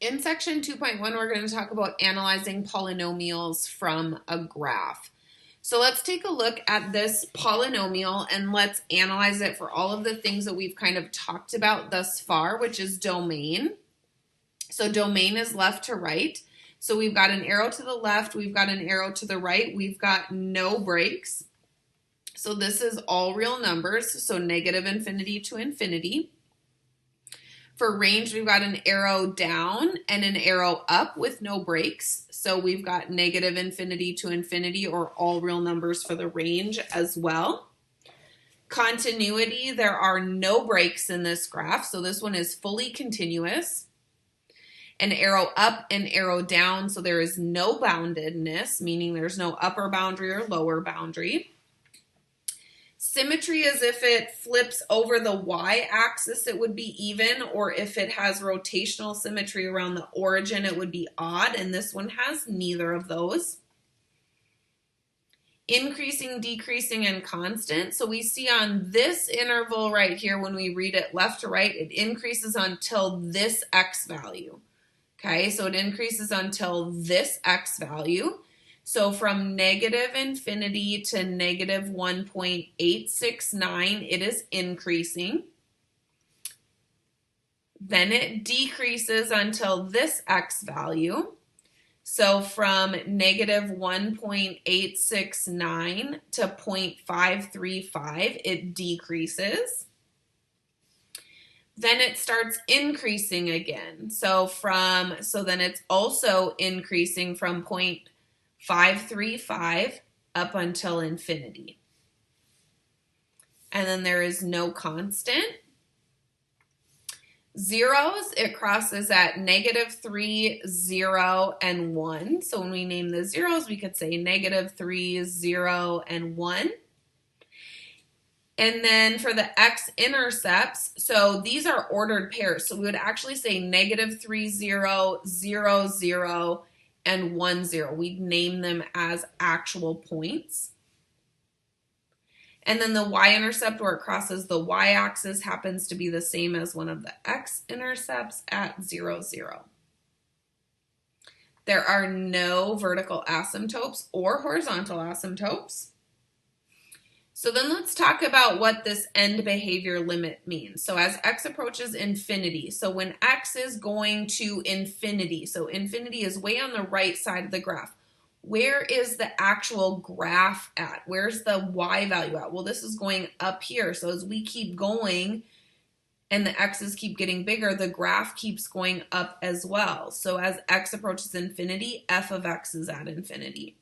In section 2.1, we're going to talk about analyzing polynomials from a graph. So let's take a look at this polynomial and let's analyze it for all of the things that we've kind of talked about thus far, which is domain. So domain is left to right. So we've got an arrow to the left, we've got an arrow to the right, we've got no breaks. So this is all real numbers, so negative infinity to infinity. For range, we've got an arrow down and an arrow up with no breaks. So we've got negative infinity to infinity, or all real numbers for the range as well. Continuity, there are no breaks in this graph, so this one is fully continuous. An arrow up and arrow down, so there is no boundedness, meaning there's no upper boundary or lower boundary. Symmetry is if it flips over the y-axis, it would be even, or if it has rotational symmetry around the origin, it would be odd, and this one has neither of those. Increasing, decreasing, and constant. So we see on this interval right here, when we read it left to right, it increases until this x value. Okay, so it increases until this x value. So from negative infinity to negative 1.869, it is increasing. Then it decreases until this x value. So from negative 1.869 to 0.535, it decreases. Then it starts increasing again. So then it's also increasing from 0.535 up until infinity. And then there is no constant. Zeros, it crosses at negative 3, 0, and 1. So when we name the zeros, we could say negative 3, 0, and 1. And then for the x-intercepts, so these are ordered pairs. So we would actually say negative 3, 0, 0, 0, and 1, 0. We'd name them as actual points. And then the y-intercept, where it crosses the y-axis, happens to be the same as one of the x-intercepts at 0, 0. There are no vertical asymptotes or horizontal asymptotes. So then let's talk about what this end behavior limit means. So as x approaches infinity, so when x is going to infinity, so infinity is way on the right side of the graph. Where is the actual graph at? Where's the y value at? Well, this is going up here. So as we keep going and the x's keep getting bigger, the graph keeps going up as well. So as x approaches infinity, f of x is at infinity.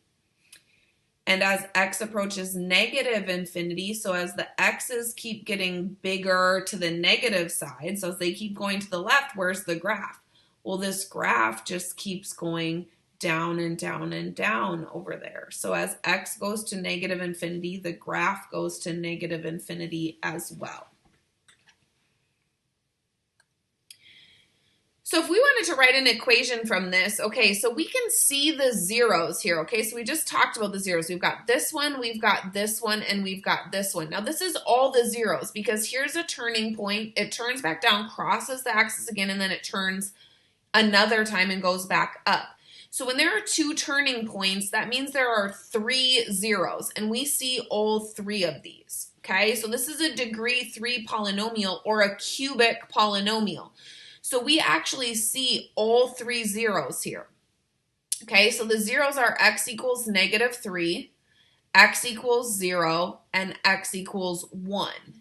And as x approaches negative infinity, so as the x's keep getting bigger to the negative side, so as they keep going to the left, where's the graph? Well, this graph just keeps going down and down and down over there. So as x goes to negative infinity, the graph goes to negative infinity as well. So if we wanted to write an equation from this, okay, so we can see the zeros here, okay? So we just talked about the zeros. We've got this one, we've got this one, and we've got this one. Now this is all the zeros because here's a turning point. It turns back down, crosses the axis again, and then it turns another time and goes back up. So when there are two turning points, that means there are 3 zeros, and we see all 3 of these, okay? So this is a degree 3 polynomial or a cubic polynomial. So we actually see all 3 zeros here, okay? So the zeros are x equals negative 3, x equals 0, and x equals 1.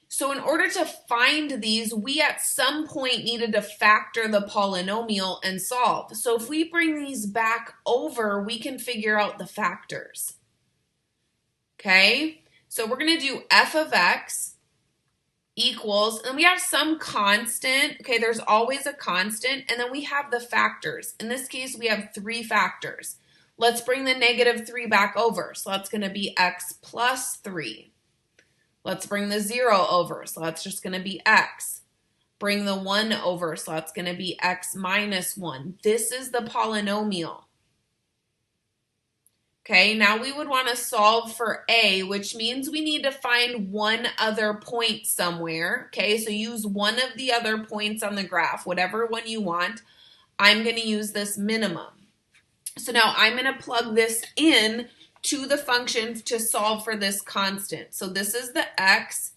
So in order to find these, we at some point needed to factor the polynomial and solve. So if we bring these back over, we can figure out the factors. Okay, so we're going to do f of x equals, and we have some constant. Okay, there's always a constant, and then we have the factors. In this case, we have 3 factors. Let's bring the negative 3 back over. So that's going to be x plus 3. Let's bring the 0 over, so that's just going to be x. Bring the 1 over, so that's going to be x minus 1. This is the polynomial. Okay, now we would want to solve for A, which means we need to find one other point somewhere. Okay, so use one of the other points on the graph, whatever one you want. I'm going to use this minimum. So now I'm going to plug this in to the function to solve for this constant. So this is the x,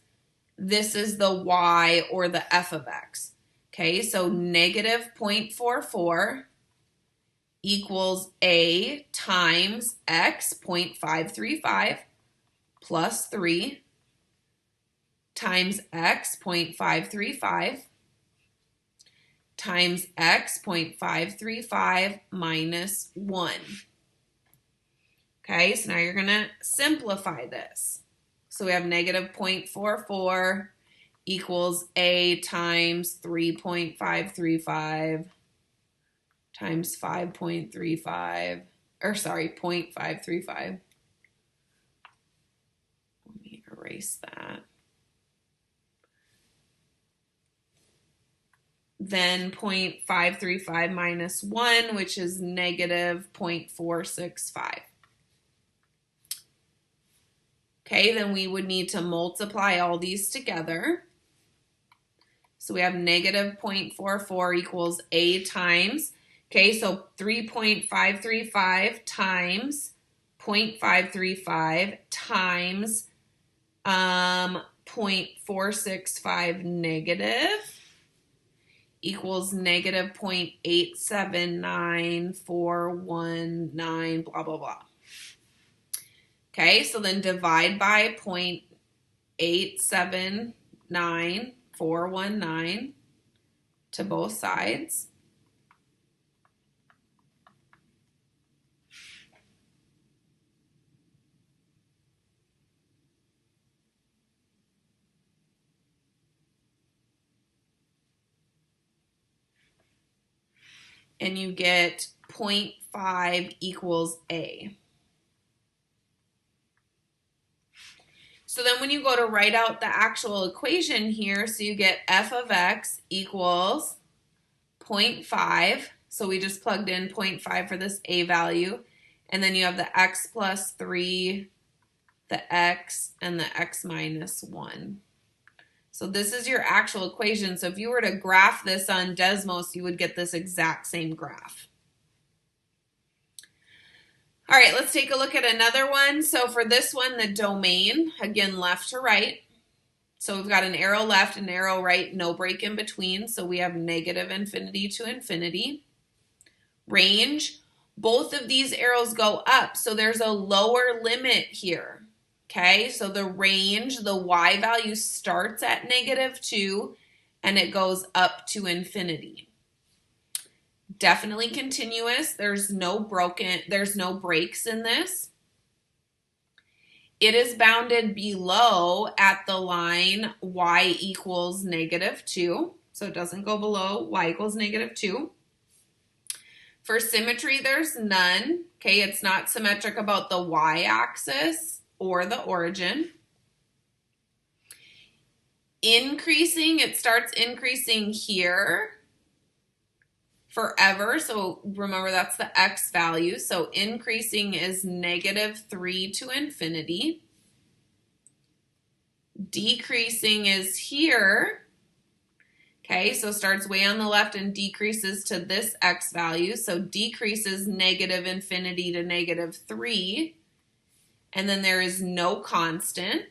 this is the y, or the f of x. Okay, so negative 0.44 equals a times x, 0.535, plus 3 times x, 0.535, times x, 0.535 minus 1. Okay, so now you're going to simplify this. So we have negative 0.44 equals a times 3.535 times 5.35, or sorry, 0.535. Let me erase that. Then 0.535 minus 1, which is negative 0.465. Okay, then we would need to multiply all these together. So we have negative 0.44 equals a times, okay, so 3.535 times 0.535 times 0.465 negative equals negative 0.879419, blah, blah, blah. Okay, so then divide by 0.879419 to both sides. And you get 0.5 equals a. So then when you go to write out the actual equation here, so you get f of x equals 0.5. So we just plugged in 0.5 for this a value. And then you have the x plus 3, the x, and the x minus 1. So this is your actual equation. So if you were to graph this on Desmos, you would get this exact same graph. All right, let's take a look at another one. So for this one, the domain, again, left to right. So we've got an arrow left and an arrow right, no break in between. So we have negative infinity to infinity. Range, both of these arrows go up. So there's a lower limit here. Okay, so the range, the y value starts at negative 2 and it goes up to infinity. Definitely continuous. There's no breaks in this. It is bounded below at the line y equals negative 2. So it doesn't go below y equals negative 2. For symmetry, there's none. Okay, it's not symmetric about the y-axis or the origin. Increasing, it starts increasing here forever. So remember, that's the x value. So increasing is negative 3 to infinity. Decreasing is here. Okay, so starts way on the left and decreases to this x value. So decreases negative infinity to negative 3. And then there is no constant.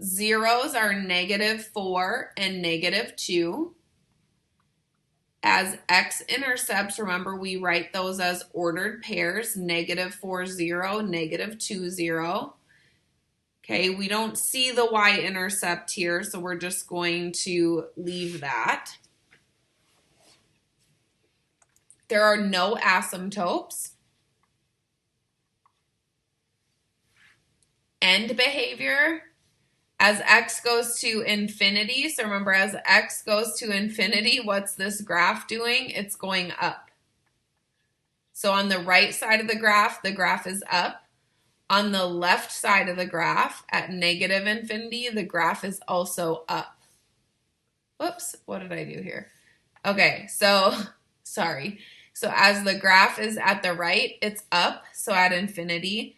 Zeros are negative 4 and negative 2. As x-intercepts, remember we write those as ordered pairs, negative 4, 0, negative 2, 0. Okay, we don't see the y-intercept here, so we're just going to leave that. There are no asymptotes. End behavior, as x goes to infinity, so remember as x goes to infinity, what's this graph doing? It's going up. So on the right side of the graph is up. On the left side of the graph at negative infinity, the graph is also up. Whoops, what did I do here? Okay, so sorry. So as the graph is at the right, it's up, so at infinity.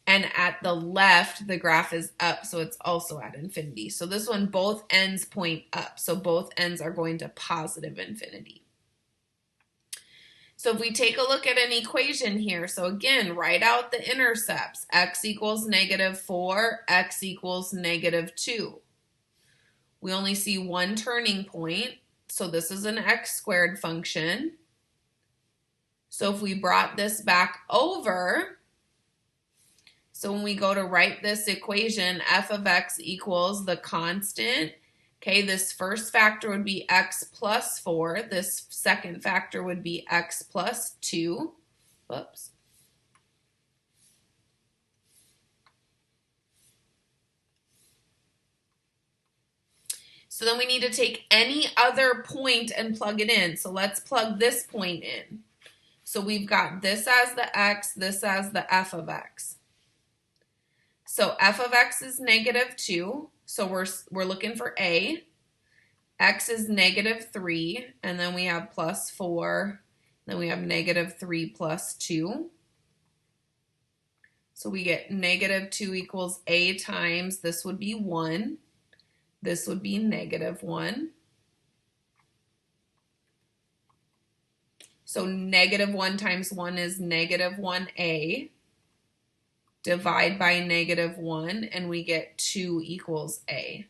And at the left, the graph is up, so it's also at infinity. So this one, both ends point up. So both ends are going to positive infinity. So if we take a look at an equation here, so again, write out the intercepts. X equals -4, x equals -2. We only see one turning point, so this is an x squared function. So if we brought this back over, so when we go to write this equation, f of x equals the constant. Okay, this first factor would be x plus 4. This second factor would be x plus 2. Whoops. So then we need to take any other point and plug it in. So let's plug this point in. So we've got this as the x, this as the f of x. So f of x is -2, so we're looking for a. X is -3, and then we have plus 4, then we have -3 plus 2. So we get -2 equals a times, this would be 1, this would be -1. So -1 times 1 is -1a. Divide by -1, and we get 2 equals a.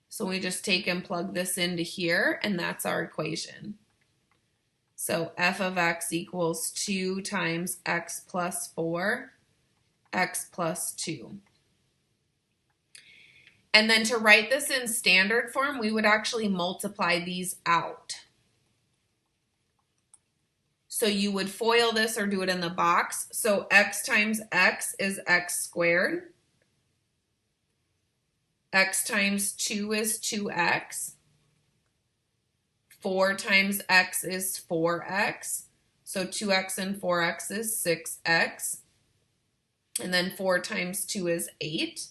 So we just take and plug this into here, and that's our equation. So f of x equals 2 times x plus 4, x plus 2. And then to write this in standard form, we would actually multiply these out. So you would FOIL this or do it in the box. So x times x is x squared. X times 2 is 2x. 4 times x is 4x. So 2x and 4x is 6x. And then 4 times 2 is 8.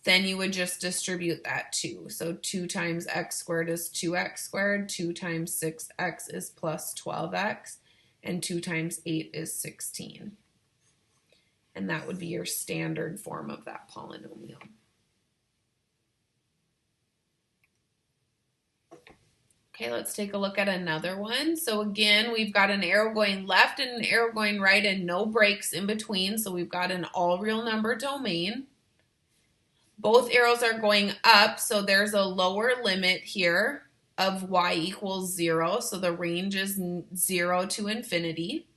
Then you would just distribute that 2. So 2 times x squared is 2x squared. 2 times 6x is plus 12x. And 2 times 8 is 16. And that would be your standard form of that polynomial. Okay, let's take a look at another one. So again, we've got an arrow going left and an arrow going right and no breaks in between. So we've got an all real number domain. Both arrows are going up, so there's a lower limit here of y equals 0. So the range is 0 to infinity.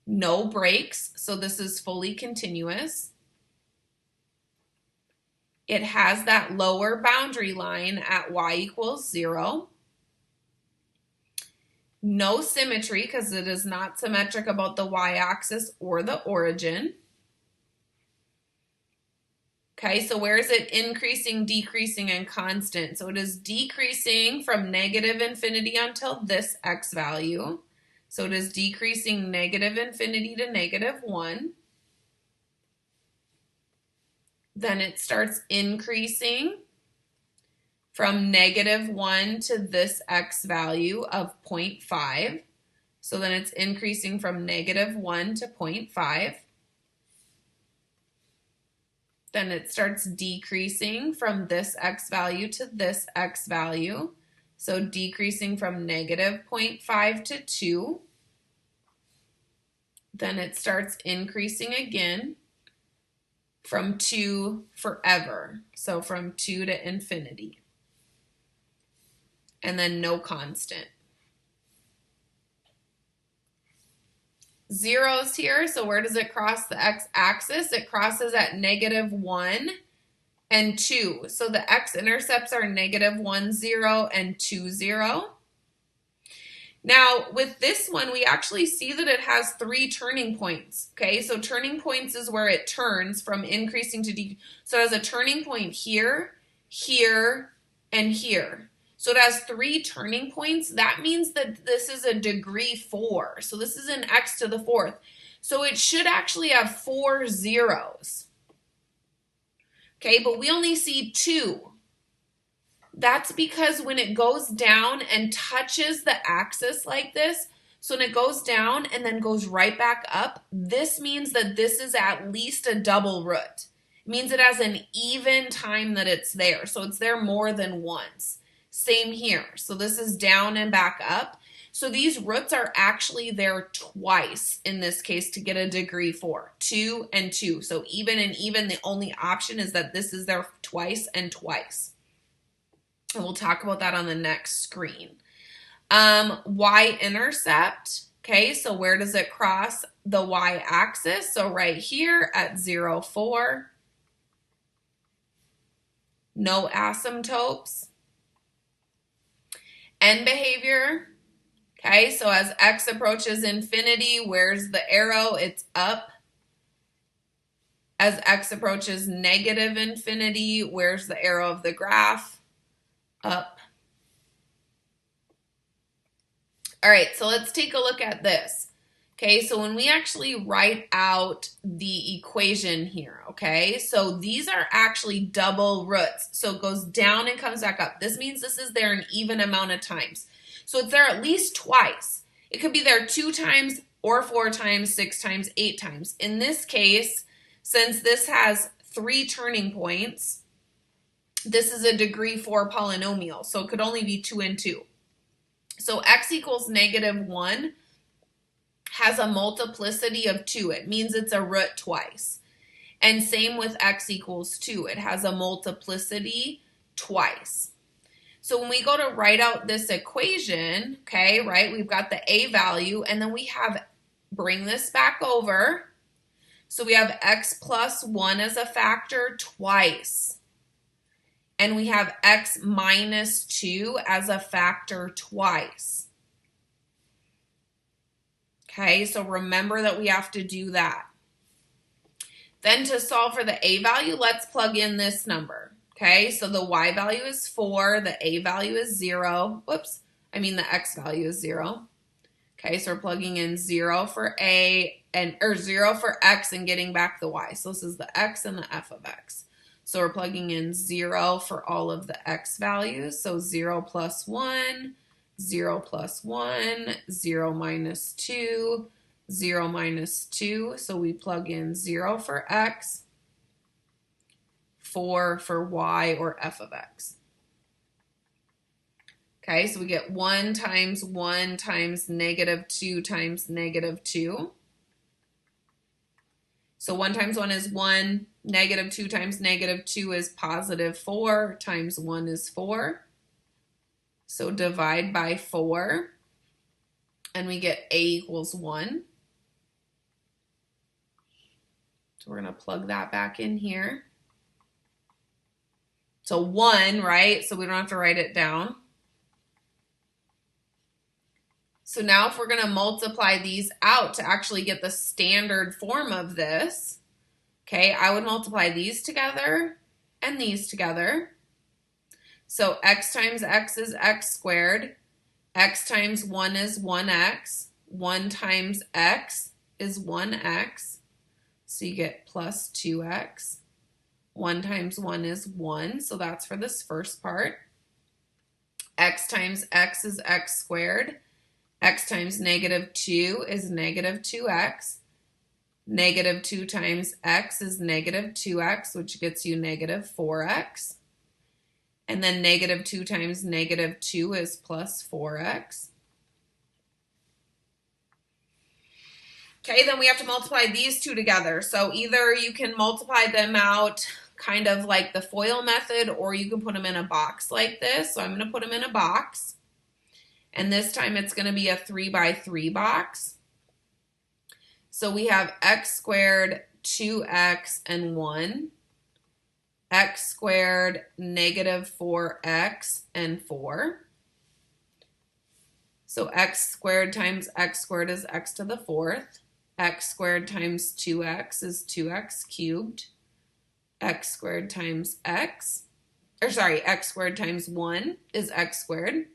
No breaks, so this is fully continuous. It has that lower boundary line at y equals 0. No symmetry, because it is not symmetric about the y-axis or the origin. Okay, so where is it increasing, decreasing, and constant? So it is decreasing from -infinity until this x value. So it is decreasing -infinity to -1. Then it starts increasing from -1 to this x value of 0.5. So then it's increasing from -1 to 0.5. Then it starts decreasing from this x value to this x value. So decreasing from -0.5 to 2. Then it starts increasing again from 2 forever. So from 2 to infinity. And then no constant. Zeros here, so where does it cross the x-axis? It crosses at -1 and 2. So the x-intercepts are -1, 0, and 2, 0. Now, with this one, we actually see that it has 3 turning points, okay? So turning points is where it turns from increasing to decreasing. So it has a turning point here, here, and here. So it has 3 turning points. That means that this is a degree 4. So this is an x to the 4th. So it should actually have 4 zeros. Okay, but we only see 2. That's because when it goes down and touches the axis like this, so when it goes down and then goes right back up, this means that this is at least a double root. It means it has an even time that it's there. So it's there more than once. Same here. So this is down and back up. So these roots are actually there twice in this case to get a degree 4. 2 and 2. So even and even, the only option is that this is there twice and twice. And we'll talk about that on the next screen. Y-intercept. Okay, so where does it cross the y-axis? So right here at 0, 4. No asymptotes. End behavior. Okay, so as x approaches infinity, where's the arrow? It's up. As x approaches negative infinity, where's the arrow of the graph? Up. All right, so let's take a look at this. Okay, so when we actually write out the equation here, okay, so these are actually double roots. So it goes down and comes back up. This means this is there an even amount of times. So it's there at least twice. It could be there 2 times or 4 times, 6 times, 8 times. In this case, since this has 3 turning points, this is a degree 4 polynomial. So it could only be 2 and 2. So x equals negative 1 has a multiplicity of 2. It means it's a root twice. And same with x equals 2. It has a multiplicity twice. So when we go to write out this equation, okay, right, we've got the a value, and then we have, bring this back over. So we have x plus 1 as a factor twice. And we have x minus 2 as a factor twice. Okay, so remember that we have to do that. Then to solve for the a value, let's plug in this number. Okay, so the y value is 4, the a value is 0. Whoops, I mean the x value is 0. Okay, so we're plugging in 0 for a, and or 0 for x and getting back the y. So this is the x and the f of x. So we're plugging in 0 for all of the x values. So 0 plus 1, 0 plus 1, 0 minus 2, 0 minus 2. So we plug in 0 for x, 4 for y or f of x. Okay, so we get 1 times negative 2 times negative 2. So 1 times 1 is 1. Negative 2 times negative 2 is positive 4 times 1 is 4. So divide by 4, and we get a equals 1. So we're going to plug that back in here. So 1, right? So we don't have to write it down. So now if we're going to multiply these out to actually get the standard form of this, okay, I would multiply these together and these together. So x times x is x squared. X times 1 is 1x. 1 times x is 1x. So you get plus 2x. 1 times 1 is 1. So that's for this first part. X times x is x squared. X times negative 2 is negative 2x. Negative 2 times x is negative 2x, which gets you negative 4x. And then negative 2 times negative 2 is plus 4x. Okay, then we have to multiply these two together. So either you can multiply them out kind of like the FOIL method, or you can put them in a box like this. So I'm going to put them in a box. And this time it's going to be a 3 by 3 box. So we have x squared, 2x, and 1. X squared, negative 4x, and 4. So x squared times x squared is x to the 4th. X squared times 2x is 2x cubed. X squared times x, x squared times 1 is x squared.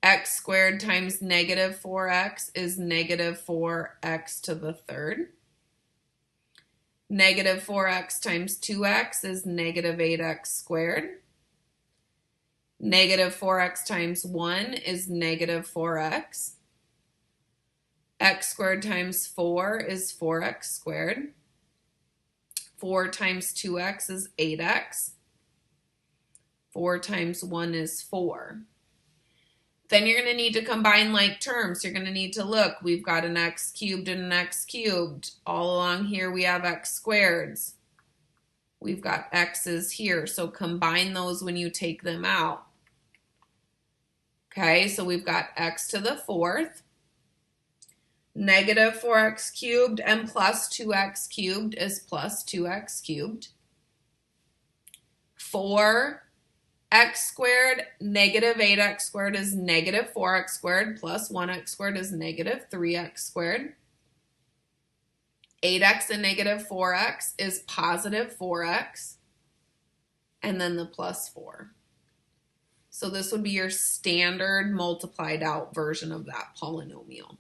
X squared times negative 4x is negative 4x to the 3rd. Negative 4x times 2x is negative 8x squared. Negative 4x times 1 is negative 4x. X squared times 4 is 4x squared. 4 times 2x is 8x. 4 times 1 is 4. Then you're going to need to combine like terms. You're going to need to look. We've got an x cubed and an x cubed. All along here we have x squareds. We've got x's here. So combine those when you take them out. Okay, so we've got x to the 4th. Negative 4x cubed and plus 2x cubed is plus 2x cubed. 4x squared negative 8x squared is negative 4x squared plus 1x squared is negative 3x squared. 8x and negative 4x is positive 4x. And then the plus 4. So this would be your standard multiplied out version of that polynomial.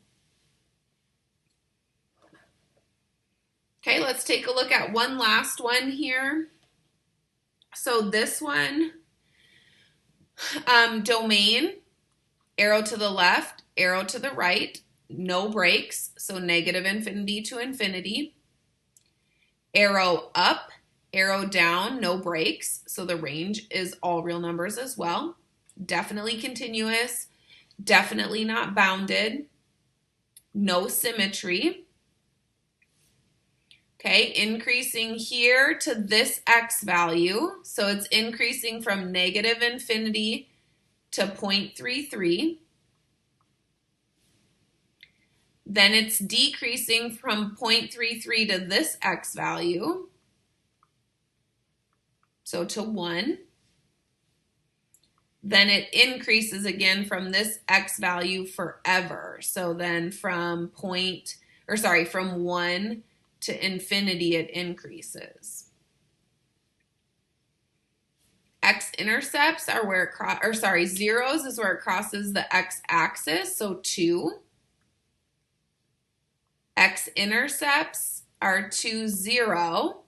Okay, let's take a look at one last one here. So this one, domain, arrow to the left, arrow to the right, no breaks, so negative infinity to infinity. Arrow up, arrow down, no breaks, so the range is all real numbers as well. Definitely continuous, definitely not bounded, no symmetry. Okay, increasing here to this x value. So it's increasing from negative infinity to 0.33. Then it's decreasing from 0.33 to this x value. So to 1. Then it increases again from this x value forever. So then from 1 to infinity, it increases. X-intercepts are where it zeros is where it crosses the x-axis, so 2. X-intercepts are 2, 0.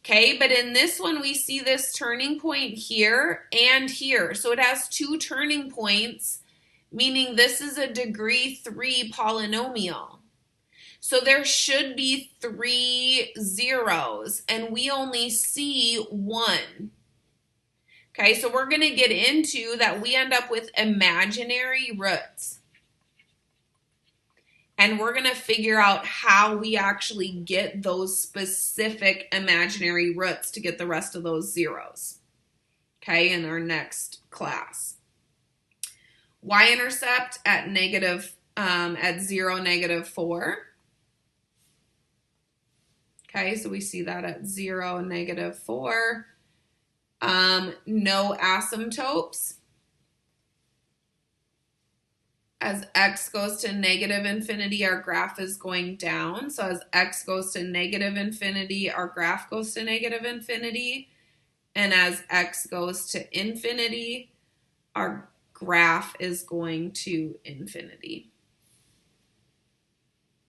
Okay, but in this one, we see this turning point here and here. So it has 2 turning points, meaning this is a degree 3 polynomial. So there should be 3 zeros, and we only see 1. Okay, so we're going to get into that we end up with imaginary roots. And we're going to figure out how we actually get those specific imaginary roots to get the rest of those zeros. Okay, in our next class. Y-intercept at 0, negative 4. Okay, so we see that at 0, negative 4. No asymptotes. As x goes to negative infinity, our graph is going down. So as x goes to negative infinity, our graph goes to negative infinity. And as x goes to infinity, our graph is going to infinity.